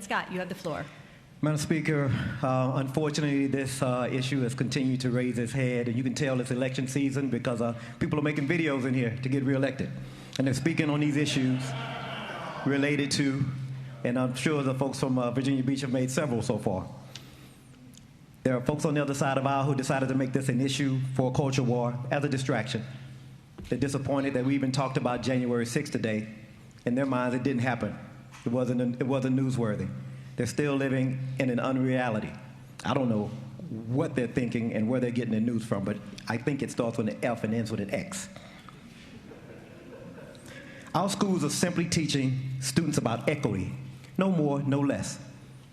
Scott, you have the floor. Madam Speaker, unfortunately, this issue has continued to raise its head, and you can tell it's election season because people are making videos in here to get reelected. And they're speaking on these issues related to, and I'm sure the folks from Virginia Beach have made several so far. There are folks on the other side of the aisle who decided to make this an issue for a culture war as a distraction. They're disappointed that we even talked about January 6th today. In their minds, it didn't happen. It wasn't newsworthy. They're still living in an unreality. I don't know what they're thinking and where they're getting their news from, but I think it starts with an F and ends with an X. Our schools are simply teaching students about equity, no more, no less.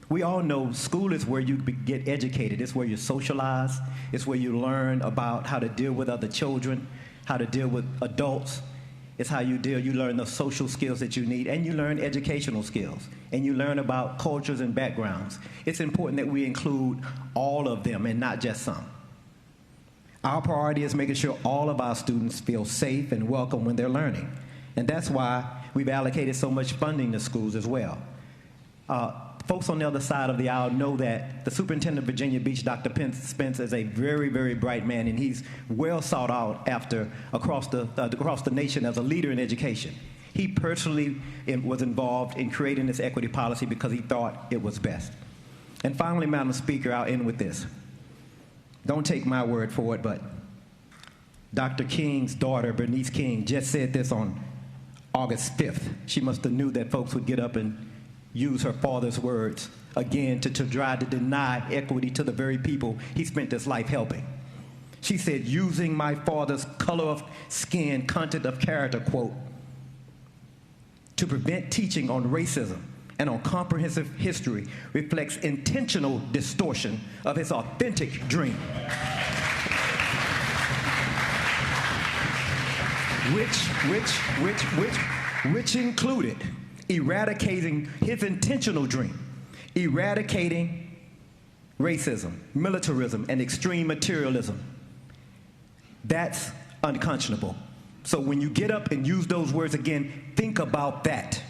We all know school is where you get educated. It's where you socialize. It's where you learn about how to deal with other children, how to deal with adults. It's how you learn the social skills that you need, and you learn educational skills, and you learn about cultures and backgrounds. It's important that we include all of them and not just some. Our priority is making sure all of our students feel safe and welcome when they're learning. And that's why we've allocated so much funding to schools as well. Folks on the other side of the aisle know that the superintendent of Virginia Beach, Dr. Spence, is a very, very bright man, and he's well sought out after across the nation as a leader in education. He personally was involved in creating this equity policy because he thought it was best. And finally, Madam Speaker, I'll end with this. Don't take my word for it, but Dr. King's daughter, Bernice King, just said this on August 5th. She must have knew that folks would get up and use her father's words again to try to deny equity to the very people he spent his life helping. She said, using my father's color of skin, content of character, quote, to prevent teaching on racism and on comprehensive history reflects intentional distortion of his authentic dream. Which included eradicating his intentional dream, eradicating racism, militarism, and extreme materialism. That's unconscionable. So when you get up and use those words again, think about that.